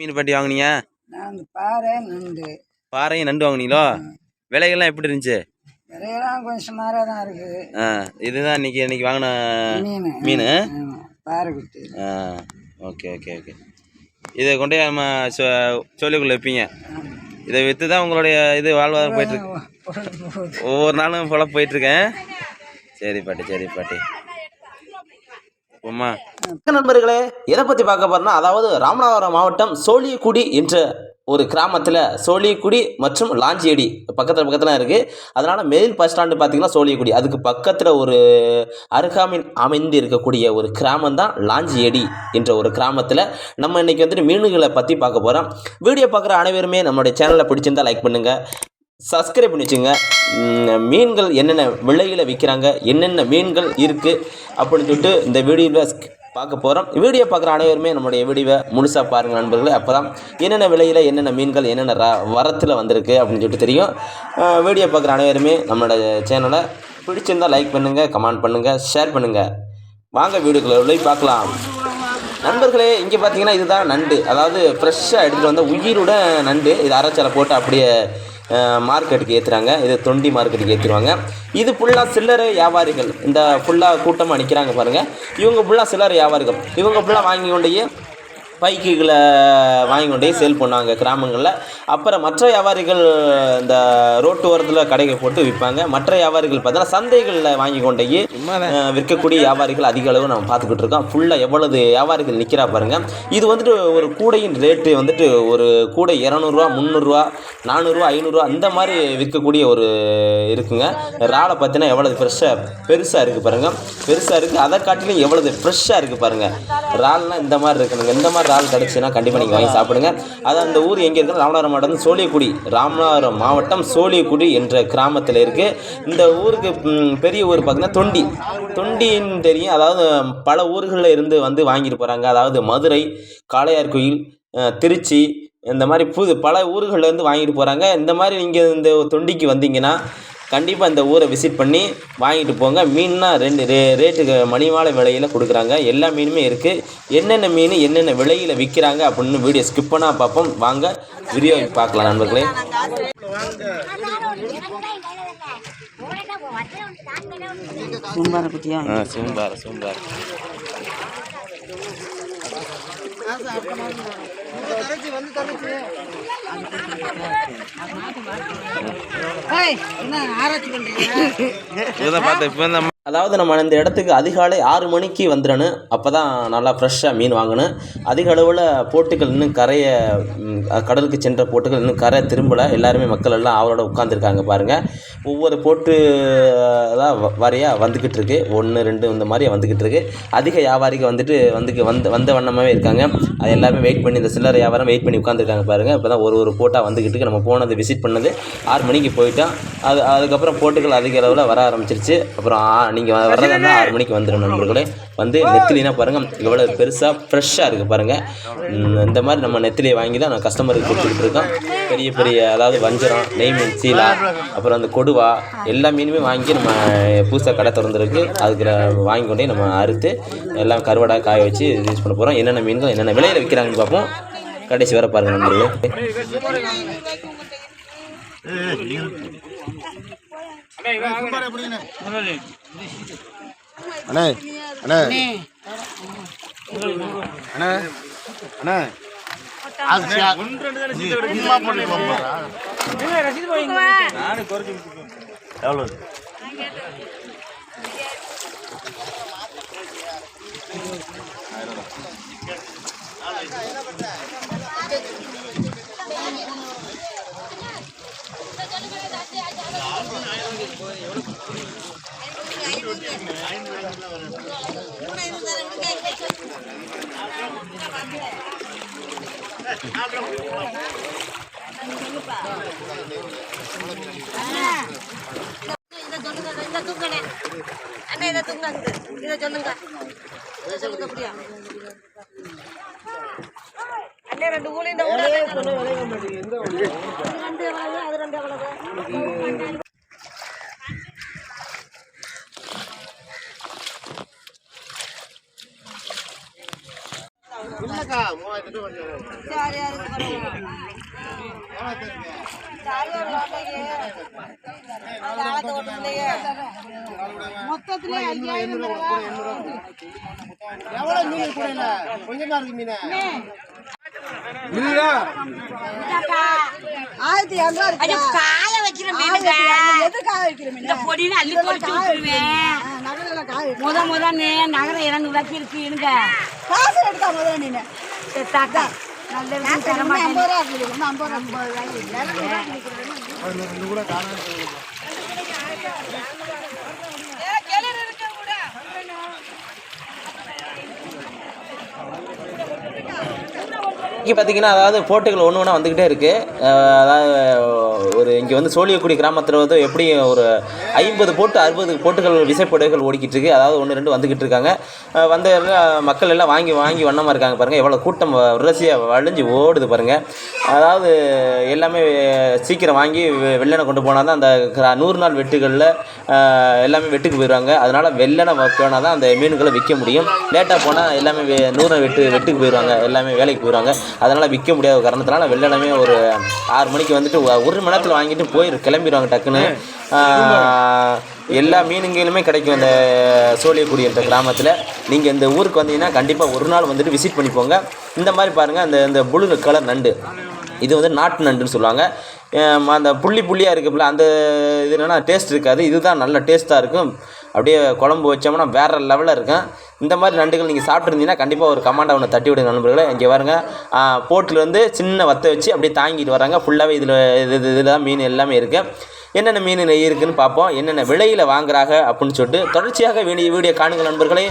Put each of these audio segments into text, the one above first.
மீன் பட்டி வாங்குனீங்க? பாறையும் நண்டு வாங்குனீங்களோ? விலைகள்லாம் எப்படி இருந்துச்சு? விலையெல்லாம் கொஞ்சம் சுமாராக தான் இருக்குது. இதுதான் இன்னைக்கு வாங்கின மீன். பாறைக்குட்டி. Okay okay okay. இதை கொண்டு நம்ம சொல்லிக்குள்ளே வைப்பீங்க. இதை விற்று தான் உங்களுடைய இது வாழ்வாதாரம் போயிட்டுருக்கு. ஒவ்வொரு நாளும் போல போயிட்டுருக்கேன். சரி பாட்டி. அம்மா நண்பர்களே, எதை பற்றி பார்க்க போகிறோம்னா, அதாவது ராமநாதபுரம் மாவட்டம் சோழியக்குடி என்ற ஒரு கிராமத்தில், சோழியக்குடி மற்றும் லாஞ்சியடி பக்கத்தில் இருக்குது. அதனால் மெயில் பஸ் ஸ்டாண்டு பார்த்திங்கன்னா சோழியக்குடி, அதுக்கு பக்கத்தில் ஒரு அருகாமையில் அமைந்து இருக்கக்கூடிய ஒரு கிராமம் தான் லாஞ்சியடி என்ற ஒரு கிராமத்தில் நம்ம இன்றைக்கி வந்துட்டு மீன்களை பற்றி பார்க்க போகிறோம். வீடியோ பார்க்குற அனைவருமே நம்மளுடைய சேனலை பிடிச்சிருந்தால் லைக் பண்ணுங்கள், சப்ஸ்கிரைப் பண்ணி வச்சுங்க. மீன்கள் என்னென்ன விலையில் விற்கிறாங்க, என்னென்ன மீன்கள் இருக்குது அப்படின்னு சொல்லிட்டு இந்த வீடியோவில் பார்க்க போகிறோம். வீடியோ பார்க்குற அனைவருமே நம்மளுடைய வீடியோவை முழுசாக பாருங்கள் நண்பர்களே. அப்போ தான் என்னென்ன விலையில் என்னென்ன மீன்கள் என்னென்ன வரத்தில் வந்திருக்கு அப்படின்னு சொல்லிட்டு தெரியும். வீடியோ பார்க்குற அனைவருமே நம்மளோட சேனலை பிடிச்சிருந்தால் லைக் பண்ணுங்கள், கமெண்ட் பண்ணுங்கள், ஷேர் பண்ணுங்கள். வாங்க வீடியோக்குள்ளே உள்ளே பார்க்கலாம் நண்பர்களே. இங்கே பார்த்தீங்கன்னா இதுதான் நண்டு, அதாவது ஃப்ரெஷ்ஷாக எடுத்துகிட்டு வந்த உயிரோட நண்டு. இது அரைச்சலை போட்டு அப்படியே மார்க்கெட்டுக்கு ஏற்றுறாங்க. இது தொண்டி மார்க்கெட்டுக்கு ஏற்றிடுவாங்க. இது ஃபுல்லாக சில்லறை வியாபாரிகள், இந்த ஃபுல்லாக கூட்டமாக நிற்கிறாங்க பாருங்கள். இவங்க ஃபுல்லாக சில்லறை வியாபாரிகள். இவங்க ஃபுல்லாக வாங்கி கொண்டே பைக்குகளை வாங்கி கொண்டே சேல் பண்ணுவாங்க கிராமங்களில். அப்புறம் மற்ற வியாபாரிகள் இந்த ரோட்டு ஓரத்தில் கடைகள் போட்டு விற்பாங்க. மற்ற வியாபாரிகள் பார்த்தோன்னா சந்தைகளில் வாங்கி கொண்டே விற்கக்கூடிய வியாபாரிகள் அதிக அளவு நம்ம பார்த்துக்கிட்டு இருக்கோம். ஃபுல்லாக எவ்வளவு வியாபாரிகள் நிற்கிறா பாருங்கள். இது வந்துட்டு ஒரு கூடையின் ரேட்டு வந்துட்டு ஒரு கூடை 200 ரூபா, 300 ரூபா, 400 ரூபா, 500 ரூபா அந்த மாதிரி விற்கக்கூடிய ஒரு இருக்குங்க. இறாலை பார்த்தீங்கன்னா எவ்வளவு பெருசாக இருக்குது பாருங்கள். பெருசாக இருக்குது, அதை காட்டிலும் எவ்வளவு ஃப்ரெஷ்ஷாக இருக்குது பாருங்கள். இறால்னால் இந்த மாதிரி இருக்குதுங்க. இந்த மாதிரி இறால் கிடச்சுன்னா கண்டிப்பாக நீங்கள் வாங்கி சாப்பிடுங்க. அது அந்த ஊர் எங்கே இருக்குன்னா ராமநாதபுரம் மாவட்டம் சோழியக்குடி, ராமநாதபுரம் மாவட்டம் சோழியக்குடி என்ற கிராமத்தில் இருக்குது. இந்த ஊருக்கு பெரிய ஊர் பார்த்தீங்கன்னா தொண்டின்னு தெரியும். அதாவது பல ஊர்களில் இருந்து வந்து வாங்கிட்டு போகிறாங்க. அதாவது மதுரை, காளையார் கோயில், திருச்சி, இந்த மாதிரி பல ஊர்கள்லேருந்து வாங்கிட்டு போகிறாங்க. இந்த மாதிரி நீங்கள் இந்த தொண்டிக்கு வந்தீங்கன்னா கண்டிப்பாக இந்த ஊரை விசிட் பண்ணி வாங்கிட்டு போங்க. மீன்னா ரேட்டுக்கு மணிமாலை விலையில் கொடுக்குறாங்க. எல்லா மீனுமே இருக்குது. என்னென்ன மீன் என்னென்ன விலையில் விற்கிறாங்க அப்படின்னு வீடியோ ஸ்கிப் பண்ணால் பார்ப்போம். வாங்க வீடியோ பார்க்கலாம் நண்பர்களே. சூம்பார் அதாவது நம்ம இந்த இடத்துக்கு அதிகாலை 6 மணிக்கு வந்துடணும். அப்போ தான் நல்லா ஃப்ரெஷ்ஷாக மீன் வாங்கணும். அதிக அளவில் போட்டுகள் இன்னும் கடலுக்கு சென்ற போட்டுகள் இன்னும் கரை திரும்பலை. எல்லாருமே மக்கள் எல்லாம் அவரோட உட்காந்துருக்காங்க பாருங்கள். ஒவ்வொரு போட்டு தான் வரையாக வந்துக்கிட்டு இருக்கு. 1, 2 இந்த மாதிரி வந்துக்கிட்டு இருக்கு. அதிக வியாபாரிகள் வந்த வண்ணமாகவே இருக்காங்க. அது எல்லாருமே வெயிட் பண்ணி, இந்த சில்லறை வியாபாரம் வெயிட் பண்ணி உட்காந்துருக்காங்க பாருங்கள். இப்போ தான் ஒரு போட்டாக வந்துக்கிட்டு இருக்கு. நம்ம போனது விசிட் பண்ணது 6 மணிக்கு போயிட்டோம். அதுக்கப்புறம் போட்டுகள் அதிக அளவில் வர ஆரம்பிச்சிருச்சு. அப்புறம் நீங்கள் வர்றதுன்னா 6 மணிக்கு வந்துடும் நண்பர்களே. வந்து நெத்திலினா பாருங்கள் எவ்வளோ பெருசாக ஃப்ரெஷ்ஷாக இருக்குது பாருங்கள். இந்த மாதிரி நம்ம நெத்திலியை வாங்கி தான் நான் கஸ்டமருக்கு கொடுத்துக்கிட்டு இருக்கோம். பெரிய அதாவது வஞ்சரம், நெய் மீன், சீலா, அப்புறம் அந்த கொடுவா எல்லா மீனுமே வாங்கி நம்ம புதுசாக கடை திறந்துருக்கு. அதுக்கு வாங்கி கொண்டே நம்ம அறுத்து எல்லாம் கருவாடாக காய வச்சு யூஸ் பண்ண போகிறோம். என்னென்ன மீன்கள் என்னென்ன விலையில் விற்கிறாங்கன்னு பார்ப்போம். கடைசி வர பாருங்கள் நண்பர்களே. அண்ணே அண்ணே அண்ணே அண்ணே எவ்வளோ மொத்தத்துல ஆயிரத்தி காய வைக்கிற மீனுங்க எது காய வைக்கிற மீன் இந்த பொடியில அள்ளி பொடிச்சு விட்டுருவேன் நகரில் காய முதன்னு நகரம் 200 இருக்கு இருங்க காசு எடுத்தா முதல்ல நீங்க தாக்கா நல்ல விஷயம் தர மாட்டேன் 50 ரூபா கிலோ 50 ரூபா இங்கே பார்த்தீங்கன்னா அதாவது போட்டுகள் ஒன்று ஒன்றா வந்துக்கிட்டே இருக்குது. அதாவது ஒரு இங்கே வந்து சோழியக்குடி கிராமத்தில் வந்து எப்படி ஒரு 50 போட்டு 60 போட்டுகள் விசைப்படகுகள் ஓடிக்கிட்டு இருக்குது. அதாவது 1 2 வந்துக்கிட்டு இருக்காங்க. வந்த மக்கள் எல்லாம் வாங்கி வண்ணமாக இருக்காங்க பாருங்கள். எவ்வளோ கூட்டம் வரிசையாக வழிஞ்சு ஓடுது பாருங்கள். அதாவது எல்லாமே சீக்கிரம் வாங்கி வெள்ளனை கொண்டு போனால் தான் அந்த 100 நாள் வெட்டுகளில் எல்லாமே வெட்டுக்கு போயிடுவாங்க. அதனால் வெள்ளனை போனால் தான் அந்த மீன்களை விற்க முடியும். லேட்டாக போனால் எல்லாமே 100 நாள் வெட்டுக்கு போயிடுவாங்க. எல்லாமே வேலைக்கு போயிடுவாங்க. அதனால் விற்க முடியாத காரணத்தினால வெள்ளனமே ஒரு 6 மணிக்கு வந்துட்டு 1 மணி நேரத்தில் வாங்கிட்டு கிளம்பிடுவாங்க டக்குன்னு. எல்லா மீனுங்களுமே கிடைக்கும் இந்த சோழியக்குடி என்ற கிராமத்தில். நீங்கள் இந்த ஊருக்கு வந்தீங்கன்னா கண்டிப்பாக ஒரு நாள் வந்துட்டு விசிட் பண்ணி போங்க. இந்த மாதிரி பாருங்கள், அந்த ப்ளூ கலர் நண்டு, இது வந்து நாட்டு நண்டுன்னு சொல்லுவாங்க. அந்த புள்ளியாக இருக்குல்ல, அந்த இது என்னென்னா டேஸ்ட் இருக்காது. இதுதான் நல்ல டேஸ்ட்டாக இருக்கும். அப்படியே குழம்பு வச்சோம்னா வேறு லெவலில் இருக்கும். இந்த மாதிரி நண்டுகள் நீங்கள் சாப்பிட்ருந்தீங்கன்னா கண்டிப்பாக ஒரு கமாண்டை ஒன்று தட்டி விடுங்க நண்பர்களே. இங்கே பாருங்க, போட்டில் வந்து சின்ன வத்தை வச்சு அப்படியே தாங்கிட்டு வராங்க. ஃபுல்லாகவே இதில் தான் மீன் எல்லாமே இருக்குது. என்னென்ன மீன் இருக்குதுன்னு பார்ப்போம். என்னென்ன விலையில் வாங்குறாங்க அப்படின்னு சொல்லிட்டு தொடர்ச்சியாக வீடியோ காணுங்கள் நண்பர்களே.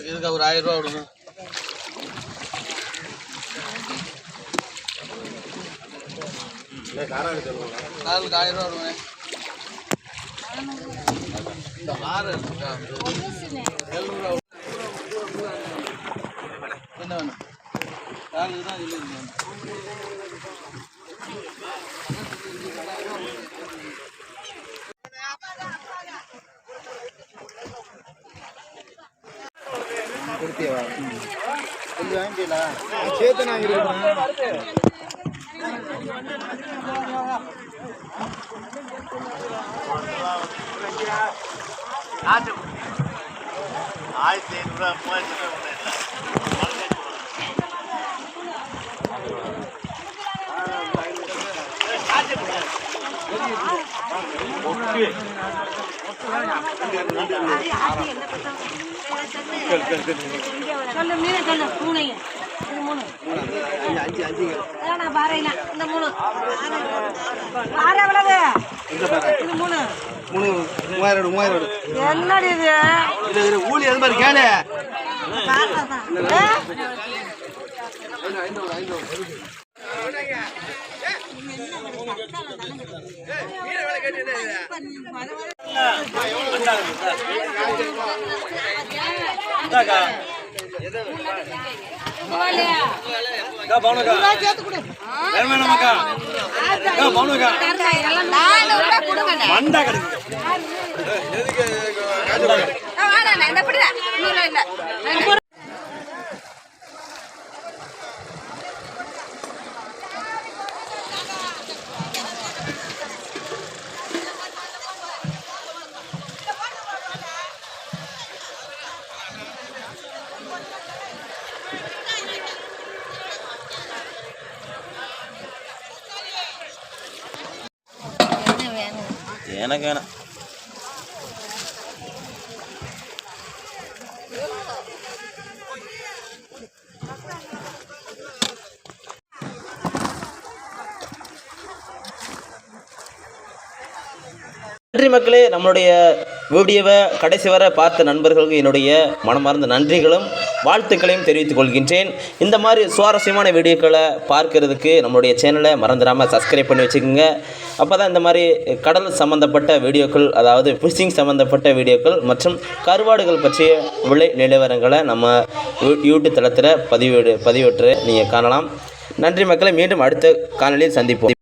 இதுக்கு ஒரு 1000 ரூபா விடுங்க. நாலுக்கு 1000 ரூபா விடுங்க. இந்த 6 என்ன வேணும்? 4 தான் இல்லை. கொடுத்தியவா கொஞ்சம் வாங்கிக்கலாம். சேர்த்து நான் இருக்கிறேன். 1500 ரூபா 3000 ரூபா சொல்லு மீனை சொல்லு. 3 இது 3 நான் பாறையில இந்த 3 பாறை எவ்வளவு? இது 3 3000 என்னடி இது ஊழி எது மாதிரி கேளு. எனக்கு வேணாம். நன்றி மக்களே. நம்மளுடைய வீடியோவை கடைசி வரை பார்த்த நண்பர்களுக்கு என்னுடைய மனமார்ந்த நன்றிகளும் வாழ்த்துக்களையும் தெரிவித்துக் கொள்கின்றேன். இந்த மாதிரி சுவாரஸ்யமான வீடியோக்களை பார்க்கறதுக்கு நம்மளுடைய சேனலை மறந்துடாமல் சப்ஸ்கிரைப் பண்ணி வச்சுக்கோங்க. அப்போ தான் இந்த மாதிரி கடல் சம்மந்தப்பட்ட வீடியோக்கள், அதாவது ஃபிஷிங் சம்மந்தப்பட்ட வீடியோக்கள் மற்றும் கருவாடுகள் பற்றிய விலை நிலவரங்களை நம்ம யூடியூப் தளத்தில் பதிவேற்று நீங்கள் காணலாம். நன்றி மக்களை. மீண்டும் அடுத்த காணொளியில் சந்திப்போம்.